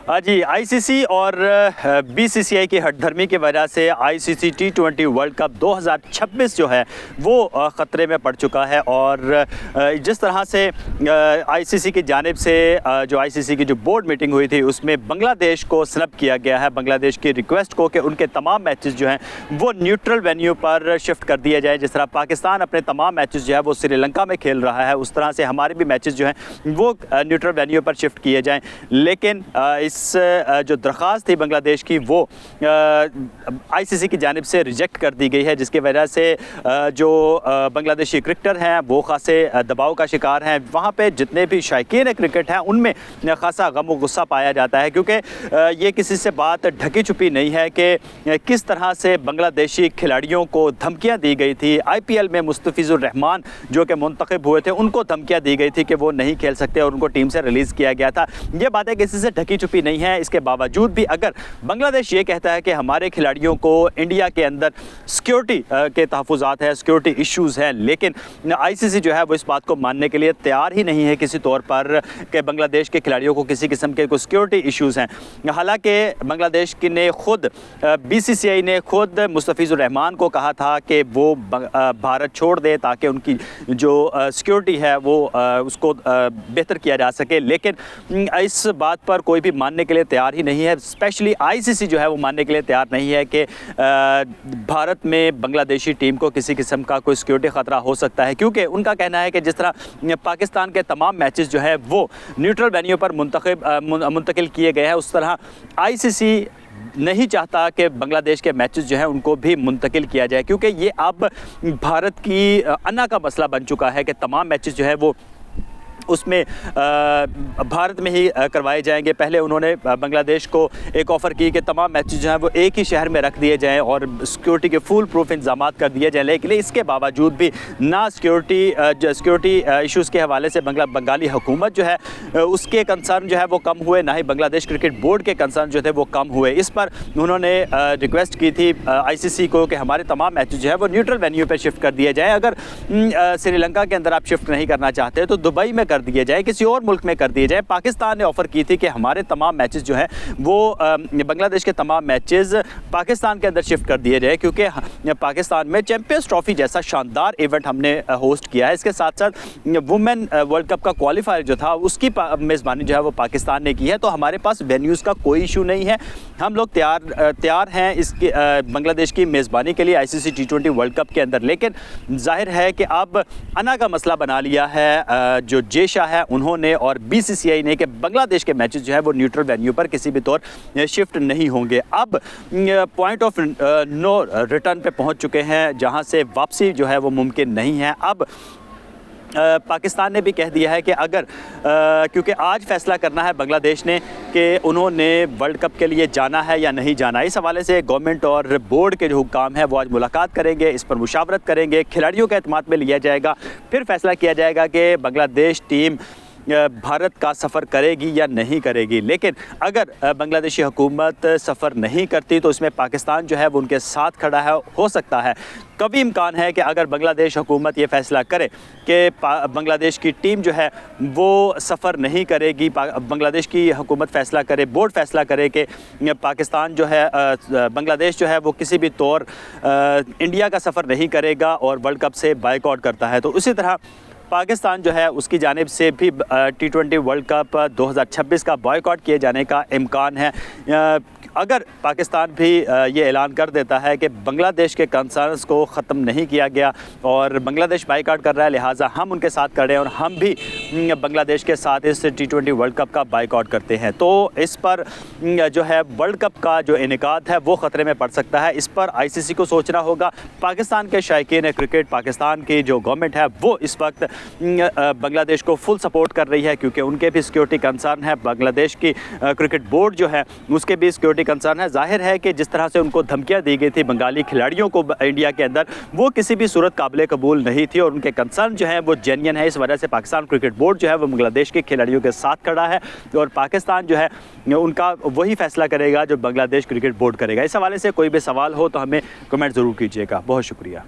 जी, ICC और BCCI की हठधर्मी की वजह से आईसीसी टी20 वर्ल्ड कप 2026 जो है वो ख़तरे में पड़ चुका है। और जिस तरह से आईसीसी की जानिब से जो आईसीसी की जो बोर्ड मीटिंग हुई थी उसमें बांग्लादेश को स्नब किया गया है, बांग्लादेश की रिक्वेस्ट को कि उनके तमाम मैचेस जो हैं वो न्यूट्रल वेन्यू पर शिफ्ट कर दिया जाए। जिस तरह पाकिस्तान अपने तमाम मैचेस जो है वो श्रीलंका में खेल रहा है, उस तरह से हमारे भी मैचेस जो हैं वो न्यूट्रल वेन्यू पर शिफ्ट किए जाएँ। लेकिन इस जो दरख्वास्त थी बांग्लादेश की वो आईसीसी की जानिब से रिजेक्ट कर दी गई है, जिसकी वजह से जो बांग्लादेशी क्रिकेटर हैं वो खासे दबाव का शिकार हैं। वहाँ पे जितने भी शायकीन क्रिकेट हैं उनमें खासा गम और गुस्सा पाया जाता है, क्योंकि ये किसी से बात ढकी छुपी नहीं है कि किस तरह से बांग्लादेशी खिलाड़ियों को धमकियाँ दी गई थी। आईपीएल में मुस्तफिजुर रहमान जो कि मुंतखब हुए थे उनको धमकियाँ दी गई थी कि वो नहीं खेल सकते और उनको टीम से रिलीज़ किया गया था। ये बातें किसी से ढकी छुपी नहीं है। इसके बावजूद भी अगर बांग्लादेश ये कहता है कि हमारे खिलाड़ियों को इंडिया के अंदर सिक्योरिटी के तहफ़्फ़ुज़ात है, सिक्योरिटी इश्यूज़ हैं, लेकिन आईसीसी जो है वो इस बात को मानने के लिए तैयार ही नहीं है किसी तौर पर कि बांग्लादेश के खिलाड़ियों को किसी किस्म के कोई सिक्योरिटी इश्यूज़ हैं। हालांकि बांग्लादेश की ने खुद बीसीसीआई ने खुद मुस्तफिजुर रहमान को कहा था कि वो भारत छोड़ दे ताकि उनकी जो सिक्योरिटी है वो उसको बेहतर किया जा सके, लेकिन इस बात पर कोई भी मानने के लिए तैयार ही नहीं है। स्पेशली आईसीसी जो है वो मानने के लिए तैयार नहीं है कि भारत में बांग्लादेशी टीम को किसी किस्म का कोई सिक्योरिटी ख़तरा हो सकता है, क्योंकि उनका कहना है कि जिस तरह पाकिस्तान के तमाम मैचेस जो है वो न्यूट्रल वेन्यू पर मुंतकिल किए गए हैं, उस तरह आईसीसी नहीं चाहता कि बांग्लादेश के मैचेस जो हैं उनको भी मुंतकिल किया जाए, क्योंकि ये अब भारत की अना का मसला बन चुका है कि तमाम मैचेस जो है वो उसमें भारत में ही करवाए जाएंगे। पहले उन्होंने बांग्लादेश को एक ऑफ़र की कि तमाम मैचेस जो हैं वो एक ही शहर में रख दिए जाएं और सिक्योरिटी के फुल प्रूफ इंतजाम कर दिए जाएं, लेकिन इसके बावजूद भी ना सिक्योरिटी इश्यूज़ के हवाले से बंगाली हुकूमत जो है उसके कंसर्न जो है वो कम हुए, ना ही बांग्लादेश क्रिकेट बोर्ड के कंसर्न जो थे वो कम हुए। इस पर उन्होंने रिक्वेस्ट की थी आईसीसी को कि हमारे तमाम मैचेस जो है वो न्यूट्रल वेन्यू पर शिफ्ट कर दिए जाएँ। अगर श्रीलंका के अंदर आप शिफ्ट नहीं करना चाहते तो दुबई में दिए जाए, किसी और मुल्क में कर दिए जाए। पाकिस्तान ने ऑफर की थी कि हमारे तमाम मैचेस जो हैं वो बांग्लादेश के तमाम मैचेस पाकिस्तान के अंदर शिफ्ट कर दिए जाए, क्योंकि पाकिस्तान में चैंपियंस ट्रॉफी जैसा शानदार इवेंट हमने होस्ट किया है। इसके साथ साथ वुमेन वर्ल्ड कप का क्वालिफायर जो था उसकी मेज़बानी जो है वो पाकिस्तान ने की है, तो हमारे पास वेन्यूज़ का कोई इशू नहीं है। हम लोग तैयार हैं इसके बांग्लादेश की मेज़बानी के लिए आईसीसी टी20 वर्ल्ड कप के अंदर। लेकिन जाहिर है कि अब अना का मसला बना लिया है जो जेशा है उन्होंने और बीसीसीआई ने कि बांग्लादेश के मैचेस जो है वो न्यूट्रल वेन्यू पर किसी भी तौर शिफ्ट नहीं होंगे। अब पॉइंट ऑफ नो रिटर्न पे पहुंच चुके हैं, जहां से वापसी जो है वो मुमकिन नहीं है। अब पाकिस्तान ने भी कह दिया है कि अगर क्योंकि आज फैसला करना है बांग्लादेश ने कि उन्होंने वर्ल्ड कप के लिए जाना है या नहीं जाना। इस हवाले से गवर्नमेंट और बोर्ड के जो हुक्काम हैं वो आज मुलाकात करेंगे, इस पर मुशावरत करेंगे, खिलाड़ियों के एतमाद में लिया जाएगा, फिर फैसला किया जाएगा कि बांग्लादेश टीम भारत का सफ़र करेगी या नहीं करेगी। लेकिन अगर बांग्लादेशी हुकूमत सफ़र नहीं करती तो इसमें पाकिस्तान जो है वो उनके साथ खड़ा है। हो सकता है कभी इम्कान है कि अगर बांग्लादेश हुकूमत ये फ़ैसला करे कि बांग्लादेश की टीम जो है वो सफ़र नहीं करेगी, बांग्लादेश की हुकूमत फ़ैसला करे, बोर्ड फ़ैसला करे कि पाकिस्तान जो है बांग्लादेश जो है वो किसी भी तौर इंडिया का सफ़र नहीं करेगा और वर्ल्ड कप से बायकॉट करता है, तो उसी तरह पाकिस्तान जो है उसकी जानिब से भी टी20 वर्ल्ड कप 2026 का बॉयकॉट किए जाने का इम्कान है। अगर पाकिस्तान भी ये ऐलान कर देता है कि बांग्लादेश के कंसर्न्स को ख़त्म नहीं किया गया और बांग्लादेश बायकॉट कर रहा है, लिहाजा हम उनके साथ खड़े हैं और हम भी बांग्लादेश के साथ इस टी20 वर्ल्ड कप का बायकॉट करते हैं, तो इस पर जो है वर्ल्ड कप का जो इनेकाद है वो ख़तरे में पड़ सकता है। इस पर आईसीसी को सोचना होगा। पाकिस्तान के शायकीन क्रिकेट, पाकिस्तान की जो गवर्नमेंट है वो इस वक्त बांग्लादेश को फुल सपोर्ट कर रही है, क्योंकि उनके भी सिक्योरिटी कंसर्न है। बांग्लादेश की क्रिकेट बोर्ड जो है उसके भी सिक्योरिटी कंसर्न है। जाहिर है कि जिस तरह से उनको धमकियां दी गई थी बंगाली खिलाड़ियों को इंडिया के अंदर, वो किसी भी सूरत काबिल कबूल नहीं थी और उनके कंसर्न जो है वो जेन्युइन है। इस वजह से पाकिस्तान क्रिकेट बोर्ड जो है वो बांग्लादेश के खिलाड़ियों के साथ खड़ा है और पाकिस्तान जो है उनका वही फैसला करेगा जो बांग्लादेश क्रिकेट बोर्ड करेगा। इस हवाले से कोई भी सवाल हो तो हमें कमेंट ज़रूर कीजिएगा। बहुत शुक्रिया।